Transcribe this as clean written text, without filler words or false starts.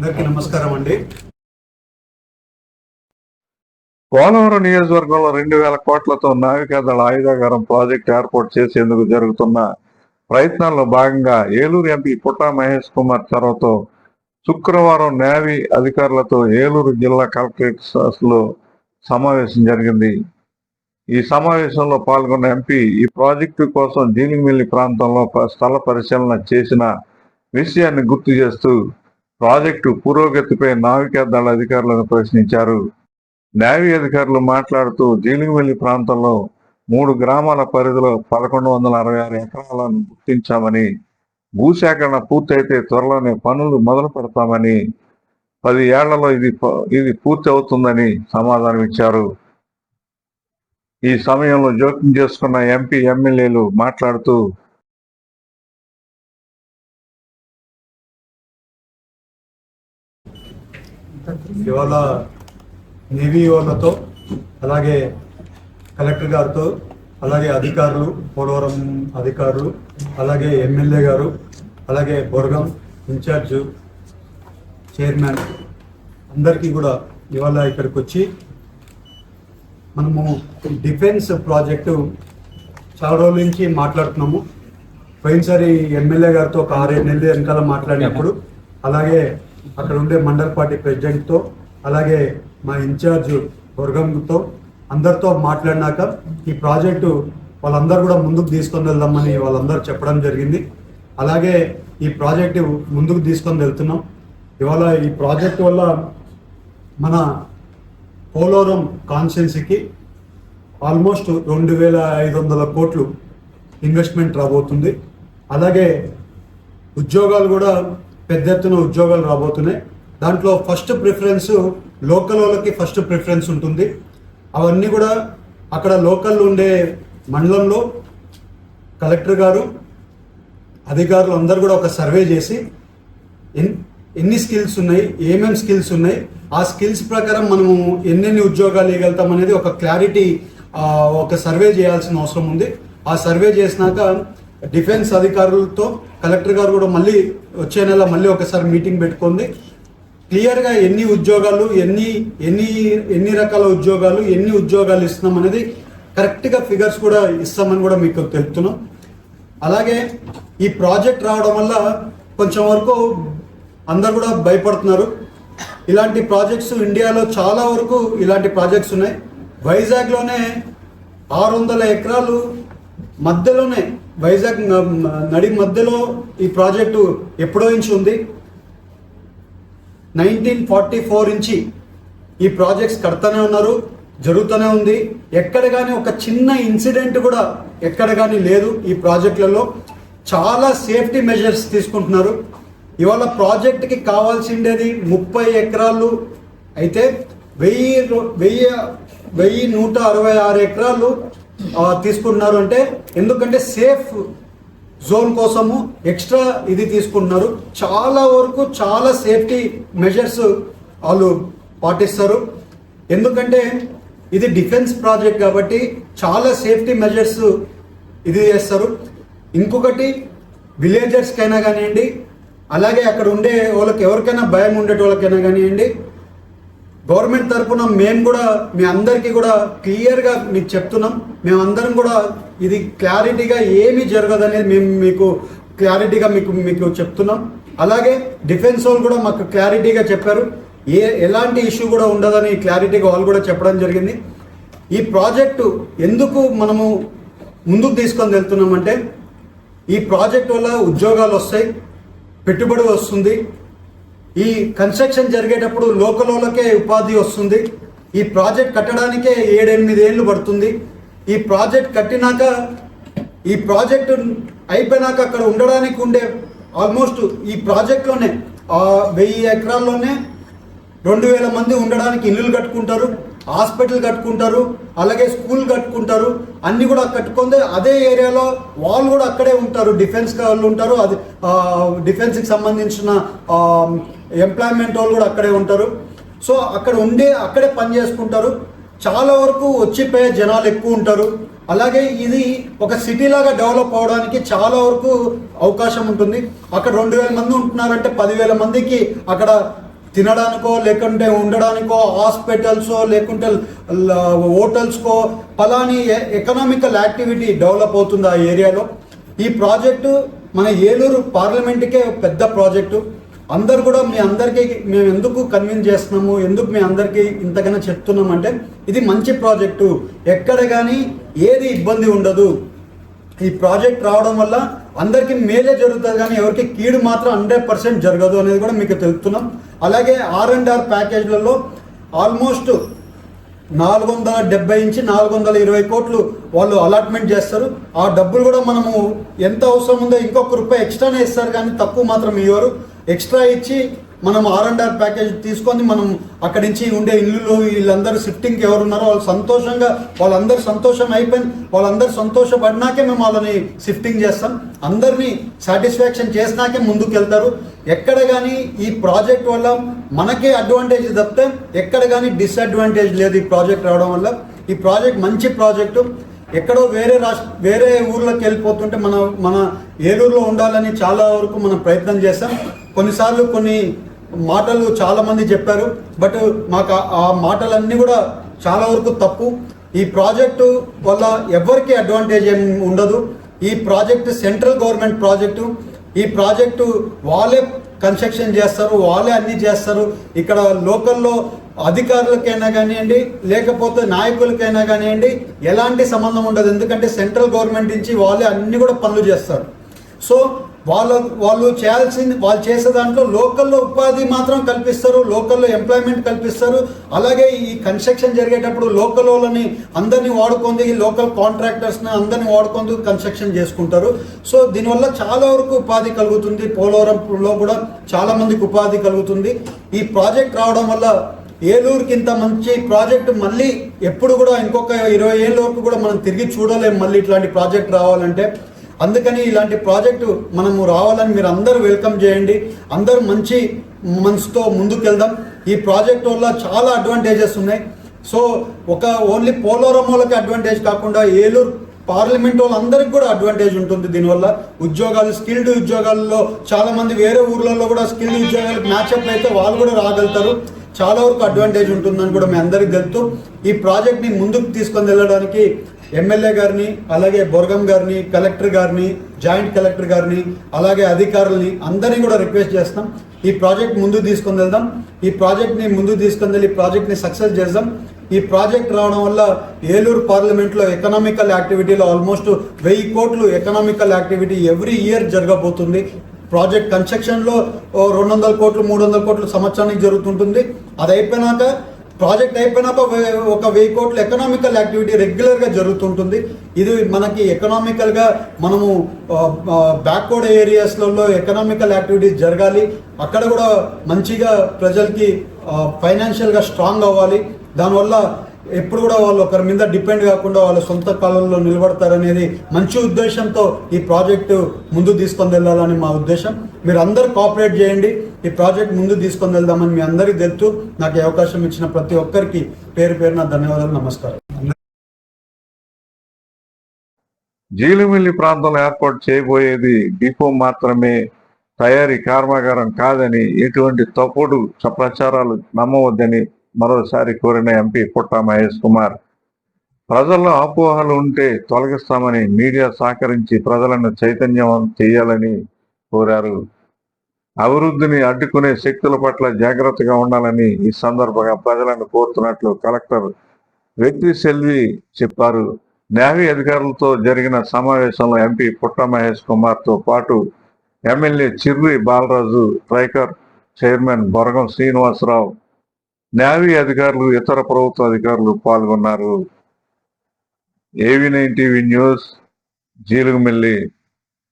అందరికీ నమస్కారం అండి. పోలవరం నియోజకవర్గంలో 2000 కోట్లతో నావికాదళ ఆయుధాగారం ప్రాజెక్టు ఏర్పాటు చేసేందుకు జరుగుతున్న ప్రయత్నాల్లో భాగంగా ఏలూరు ఎంపీ పుట్టా మహేష్ కుమార్ చొరవతో శుక్రవారం నేవీ అధికారులతో ఏలూరు జిల్లా కలెక్టరేట్లో సమావేశం జరిగింది. ఈ సమావేశంలో పాల్గొన్న ఎంపీ ఈ ప్రాజెక్టు కోసం జీలిమిల్లి ప్రాంతంలో స్థల పరిశీలన చేసిన విషయాన్ని గుర్తు చేస్తూ ప్రాజెక్టు పురోగతిపై నావికాదళ అధికారులను ప్రశ్నించారు. నేవీ అధికారులు మాట్లాడుతూ జీలిమిల్లి ప్రాంతంలో 3 గ్రామాల పరిధిలో 1166 ఎకరాలను గుర్తించామని, భూసేకరణ పూర్తయితే త్వరలోనే పనులు మొదలు పెడతామని, 10 ఏళ్లలో ఇది పూర్తి అవుతుందని సమాధానం ఇచ్చారు. ఈ సమయంలో జోక్యం చేసుకున్న ఎంపీ, ఎమ్మెల్యేలు మాట్లాడుతూ ఇవాళ నేవీ వాళ్ళతో అలాగే కలెక్టర్ గారితో అలాగే అధికారులు, పోలవరం అధికారులు, అలాగే ఎమ్మెల్యే గారు, అలాగే బొరగం ఇన్ఛార్జ్ చైర్మన్ అందరికీ కూడా ఇవాళ ఇక్కడికి వచ్చి మనము డిఫెన్స్ ప్రాజెక్టు చాలా రోజుల నుంచి మాట్లాడుతున్నాము. పోయినసారి ఎమ్మెల్యే గారితో ఒక 6-7 నెలలు వెనకాల మాట్లాడినప్పుడు, అలాగే అక్కడ ఉండే మండల్ పార్టీ ప్రెసిడెంట్తో, అలాగే మా ఇన్ఛార్జ్ బొరగంతో అందరితో మాట్లాడినాక ఈ ప్రాజెక్టు వాళ్ళందరూ కూడా ముందుకు తీసుకొని వెళ్దామని వాళ్ళందరూ చెప్పడం జరిగింది. అలాగే ఈ ప్రాజెక్టు ముందుకు తీసుకొని వెళ్తున్నాం. ఇవాళ ఈ ప్రాజెక్టు వల్ల మన పోలవరం కాన్స్టిట్యున్సీకి ఆల్మోస్ట్ 2500 కోట్లు ఇన్వెస్ట్మెంట్ రాబోతుంది. అలాగే ఉద్యోగాలు కూడా పెద్ద ఎత్తున ఉద్యోగాలు రాబోతున్నాయి. దాంట్లో ఫస్ట్ ప్రిఫరెన్స్ లోకల్ వాళ్ళకి ఫస్ట్ ప్రిఫరెన్స్ ఉంటుంది. అవన్నీ కూడా అక్కడ లోకల్ ఉండే మండలంలో కలెక్టర్ గారు, అధికారులు అందరూ కూడా ఒక సర్వే చేసి ఎన్ని స్కిల్స్ ఉన్నాయి, ఏమేమి స్కిల్స్ ఉన్నాయి, ఆ స్కిల్స్ ప్రకారం మనము ఎన్నెన్ని ఉద్యోగాలు ఇవ్వగలుగుతాం అనేది ఒక క్లారిటీ, ఒక సర్వే చేయాల్సిన అవసరం ఉంది. ఆ సర్వే చేసినాక డిఫెన్స్ అధికారులతో కలెక్టర్ గారు కూడా మళ్ళీ వచ్చే నెల మళ్ళీ ఒకసారి మీటింగ్ పెట్టుకుంది. క్లియర్గా ఎన్ని ఉద్యోగాలు, ఎన్ని రకాల ఉద్యోగాలు, ఎన్ని ఉద్యోగాలు ఇస్తున్నాం అనేది కరెక్ట్గా ఫిగర్స్ కూడా ఇస్తామని కూడా మీకు తెలుపుతున్నాం. అలాగే ఈ ప్రాజెక్ట్ రావడం వల్ల కొంచెం వరకు అందరు కూడా భయపడుతున్నారు. ఇలాంటి ప్రాజెక్ట్స్ ఇండియాలో చాలా వరకు ఇలాంటి ప్రాజెక్ట్స్ ఉన్నాయి. వైజాగ్లోనే 600 ఎకరాలు మధ్యలోనే, వైజాగ్ నడి మధ్యలో ఈ ప్రాజెక్టు ఎప్పుడో నుంచి ఉంది. 1944 నుంచి ఈ ప్రాజెక్ట్స్ కడతానే ఉన్నారు, జరుగుతూనే ఉంది. ఎక్కడ కానీ ఒక చిన్న ఇన్సిడెంట్ కూడా ఎక్కడ కానీ లేదు. ఈ ప్రాజెక్టులలో చాలా సేఫ్టీ మెజర్స్ తీసుకుంటున్నారు. ఇవాళ ప్రాజెక్ట్కి కావాల్సిండేది 30 ఎకరాలు అయితే 1166 ఎకరాలు తీసుకుంటున్నారు. అంటే ఎందుకంటే సేఫ్ జోన్ కోసము ఎక్స్ట్రా ఇది తీసుకుంటున్నారు. చాలా వరకు చాలా సేఫ్టీ మెజర్స్ వాళ్ళు పాటిస్తారు. ఎందుకంటే ఇది డిఫెన్స్ ప్రాజెక్ట్ కాబట్టి చాలా సేఫ్టీ మెజర్స్ ఇది చేస్తారు. ఇంకొకటి విలేజర్స్కైనా కానివ్వండి, అలాగే అక్కడ ఉండే వాళ్ళకి ఎవరికైనా భయం ఉండేటోళ్ళకైనా కానివ్వండి, గవర్నమెంట్ తరఫున మేము కూడా మీ అందరికీ కూడా క్లియర్గా మీకు చెప్తున్నాం. మేమందరం కూడా ఇది క్లారిటీగా ఏమీ జరగదనేది మేము మీకు క్లారిటీగా మీకు చెప్తున్నాం. అలాగే డిఫెన్స్ వాళ్ళు కూడా మాకు క్లారిటీగా చెప్పారు, ఎలాంటి ఇష్యూ కూడా ఉండదని క్లారిటీగా వాళ్ళు కూడా చెప్పడం జరిగింది. ఈ ప్రాజెక్టు ఎందుకు మనము ముందుకు తీసుకొని వెళ్తున్నామంటే, ఈ ప్రాజెక్ట్ వల్ల ఉద్యోగాలు వస్తాయి, పెట్టుబడి వస్తుంది. ఈ కన్స్ట్రక్షన్ జరిగేటప్పుడు లోకల్ వాళ్ళకే ఉపాధి వస్తుంది. ఈ ప్రాజెక్ట్ కట్టడానికే 7-8 ఏళ్ళు పడుతుంది. ఈ ప్రాజెక్ట్ కట్టినాక, ఈ ప్రాజెక్టు అయిపోయినాక అక్కడ ఉండడానికి ఉండే ఆల్మోస్ట్ ఈ ప్రాజెక్ట్లోనే 1000 ఎకరాల్లోనే 2000 మంది ఉండడానికి ఇల్లులు కట్టుకుంటారు, హాస్పిటల్ కట్టుకుంటారు, అలాగే స్కూల్ కట్టుకుంటారు. అన్నీ కూడా కట్టుకుంటే అదే ఏరియాలో వాళ్ళు కూడా అక్కడే ఉంటారు, డిఫెన్స్ వాళ్ళు ఉంటారు, అది డిఫెన్స్కి సంబంధించిన ఎంప్లాయ్మెంట్ వాళ్ళు కూడా అక్కడే ఉంటారు. సో అక్కడ అక్కడే పని చేసుకుంటారు. చాలా వరకు వచ్చిపోయే జనాలు ఎక్కువ ఉంటారు. అలాగే ఇది ఒక సిటీ లాగా డెవలప్ అవడానికి చాలా వరకు అవకాశం ఉంటుంది. అక్కడ 2000 మంది ఉంటున్నారంటే 10,000 మందికి అక్కడ తినడానికో లేకుంటే ఉండడానికో హాస్పిటల్సో లేకుంటే హోటల్స్కో పలాని ఎకనామికల్ యాక్టివిటీ డెవలప్ అవుతుంది ఆ ఏరియాలో. ఈ ప్రాజెక్టు మన ఏలూరు పార్లమెంట్కే పెద్ద ప్రాజెక్టు. అందరు కూడా మీ అందరికీ మేము ఎందుకు కన్విన్స్ చేస్తున్నాము, ఎందుకు మీ అందరికీ ఇంతకన్నా చెప్తున్నామంటే ఇది మంచి ప్రాజెక్టు, ఎక్కడ కానీ ఏది ఇబ్బంది ఉండదు. ఈ ప్రాజెక్ట్ రావడం వల్ల అందరికీ మేలే జరుగుతుంది కానీ ఎవరికి కీడు మాత్రం 100% జరగదు అనేది కూడా మీకు తెలుపుతున్నాం. అలాగే R&R ప్యాకేజ్లలో ఆల్మోస్ట్ 470 నుంచి 420 కోట్లు వాళ్ళు అలాట్మెంట్ చేస్తారు. ఆ డబ్బులు కూడా మనము ఎంత అవసరం ఉందో ఇంకొక రూపాయి ఎక్స్ట్రానే ఇస్తారు కానీ తక్కువ మాత్రం ఇవ్వరు. ఎక్స్ట్రా ఇచ్చి మనం R&R ప్యాకేజ్ తీసుకొని మనం అక్కడి నుంచి ఉండే ఇల్లులో వీళ్ళందరూ షిఫ్టింగ్కి ఎవరున్నారో వాళ్ళు సంతోషంగా వాళ్ళందరూ సంతోషం అయిపోయింది, వాళ్ళందరూ సంతోషపడినాకే మేము వాళ్ళని షిఫ్టింగ్ చేస్తాం. అందరినీ సాటిస్ఫాక్షన్ చేసినాకే ముందుకు వెళ్తారు. ఎక్కడ కానీ ఈ ప్రాజెక్ట్ వల్ల మనకే అడ్వాంటేజ్ తప్పితే ఎక్కడ కానీ డిసడ్వాంటేజ్ లేదు. ఈ ప్రాజెక్ట్ రావడం వల్ల ఈ ప్రాజెక్ట్ మంచి ప్రాజెక్టు. ఎక్కడో వేరే ఊర్లోకి వెళ్ళిపోతుంటే మన ఏలూరులో ఉండాలని చాలా వరకు మనం ప్రయత్నం చేస్తాం. కొన్నిసార్లు కొన్ని మాటలు చాలామంది చెప్పారు, బట్ మాకు ఆ మాటలన్నీ కూడా చాలా వరకు తప్పు. ఈ ప్రాజెక్టు వల్ల ఎవరికి అడ్వాంటేజ్ ఏం ఉండదు. ఈ ప్రాజెక్టు సెంట్రల్ గవర్నమెంట్ ప్రాజెక్టు. ఈ ప్రాజెక్టు వాళ్ళే కన్స్ట్రక్షన్ చేస్తారు, వాళ్ళే అన్నీ చేస్తారు. ఇక్కడ లోకల్లో అధికారులకైనా కానివ్వండి లేకపోతే నాయకులకైనా కానివ్వండి ఎలాంటి సంబంధం ఉండదు. ఎందుకంటే సెంట్రల్ గవర్నమెంట్ నుంచి వాళ్ళే అన్ని కూడా పనులు చేస్తారు. సో వాళ్ళు చేయాల్సింది వాళ్ళు చేసే దాంట్లో లోకల్లో ఉపాధి మాత్రం కల్పిస్తారు, లోకల్లో ఎంప్లాయ్మెంట్ కల్పిస్తారు. అలాగే ఈ కన్స్ట్రక్షన్ జరిగేటప్పుడు లోకల్ వాళ్ళని అందరినీ వాడుకొని లోకల్ కాంట్రాక్టర్స్ని అందరినీ వాడుకొని కన్స్ట్రక్షన్ చేసుకుంటారు. సో దీనివల్ల చాలా వరకు ఉపాధి కలుగుతుంది. పోలవరంలో కూడా చాలా మందికి ఉపాధి కలుగుతుంది. ఈ ప్రాజెక్ట్ రావడం వల్ల ఏలూరుకి ఇంత మంచి ప్రాజెక్టు మళ్ళీ ఎప్పుడు కూడా ఇంకొక 20 ఏళ్ళ వరకు కూడా మనం తిరిగి చూడలేము మళ్ళీ ఇట్లాంటి ప్రాజెక్ట్ రావాలంటే. అందుకని ఇలాంటి ప్రాజెక్టు మనము రావాలని మీరు అందరూ వెల్కమ్ చేయండి. అందరూ మంచి మనసుతో ముందుకు వెళ్దాం. ఈ ప్రాజెక్ట్ వల్ల చాలా అడ్వాంటేజెస్ ఉన్నాయి. సో ఓన్లీ పోలవరం వాళ్ళకి అడ్వాంటేజ్ కాకుండా ఏలూరు పార్లమెంట్ వాళ్ళందరికీ కూడా అడ్వాంటేజ్ ఉంటుంది. దీనివల్ల ఉద్యోగాలు, స్కిల్డ్ ఉద్యోగాల్లో చాలా మంది వేరే ఊర్లలో కూడా స్కిల్డ్ ఉద్యోగాలకు మ్యాచ్అప్ అయితే వాళ్ళు కూడా రాగలుగుతారు. చాలా వరకు అడ్వాంటేజ్ ఉంటుందని కూడా మీ అందరికీ తెలుస్తూ ఈ ప్రాజెక్ట్ని ముందుకు తీసుకొని వెళ్ళడానికి ఎమ్మెల్యే గారిని, అలాగే బొర్గం గారిని, కలెక్టర్ గారిని, జాయింట్ కలెక్టర్ గారిని, అలాగే అధికారులని అందరినీ కూడా రిక్వెస్ట్ చేస్తాం. ఈ ప్రాజెక్ట్ ముందుకు తీసుకొని వెళ్దాం. ఈ ప్రాజెక్ట్ని ముందుకు తీసుకొని వెళ్ళి ఈ ప్రాజెక్ట్ని సక్సెస్ చేద్దాం. ఈ ప్రాజెక్ట్ రావడం వల్ల ఏలూరు పార్లమెంట్లో ఎకనామికల్ యాక్టివిటీలో ఆల్మోస్ట్ 1000 కోట్లు ఎకనామికల్ యాక్టివిటీ ఎవ్రీ ఇయర్ జరగబోతుంది. ప్రాజెక్ట్ కన్స్ట్రక్షన్లో 200 కోట్లు 300 కోట్లు సంవత్సరానికి జరుగుతుంటుంది. అది అయిపోయినాక ప్రాజెక్ట్ అయిపోయినాక ఒక 1000 కోట్ల ఎకనామికల్ యాక్టివిటీ రెగ్యులర్గా జరుగుతుంటుంది. ఇది మనకి ఎకనామికల్గా మనము బ్యాక్వర్డ్ ఏరియాస్లలో ఎకనామికల్ యాక్టివిటీస్ జరగాలి. అక్కడ కూడా మంచిగా ప్రజలకి ఫైనాన్షియల్గా స్ట్రాంగ్ అవ్వాలి. దానివల్ల ఎప్పుడు కూడా వాళ్ళు ఒకరి మీద డిపెండ్ కాకుండా వాళ్ళ సొంత కాలంలో నిలబడతారనేది మంచి ఉద్దేశంతో ఈ ప్రాజెక్టు ముందు తీసుకొని వెళ్ళాలని మా ఉద్దేశం. మీరు అందరూ కోఆపరేట్ చేయండి. ఈ ప్రాజెక్ట్ ముందు తీసుకొని వెళ్దామని మీ అందరికీ తెలుస్తూ నాకు ఈ అవకాశం ఇచ్చిన ప్రతి ఒక్కరికి పేరు పేరున ధన్యవాదాలు, నమస్కారం. జీలిమిల్లి ప్రాంతంలో ఏర్పాటు చేయబోయేది డిపో మాత్రమే, తయారీ కర్మాగారం కాదని, ఎటువంటి తప్పుడు ప్రచారాలు నమ్మవద్దని మరోసారి కోరిన ఎంపీ పుట్టా మహేష్ కుమార్. ప్రజల్లో అపోహలు ఉంటే తొలగిస్తామని మీడియా సహకరించి ప్రజలను చైతన్యవంతం చేయాలని కోరారు. అభివృద్ధిని అడ్డుకునే శక్తుల పట్ల జాగ్రత్తగా ఉండాలని ఈ సందర్భంగా ప్రజలను కోరుతున్నట్లు కలెక్టర్ వ్యక్తి సెల్వి చెప్పారు. న్యాయ అధికారులతో జరిగిన సమావేశంలో ఎంపీ పుట్టా మహేష్ కుమార్తో పాటు MLA Chirri Balaraju, TRICOR chairman Boragam Srinivasarao, navy అధికారులు, ఇతర ప్రభుత్వ అధికారులు పాల్గొన్నారు. AV9 TV news, Jeelugumilli.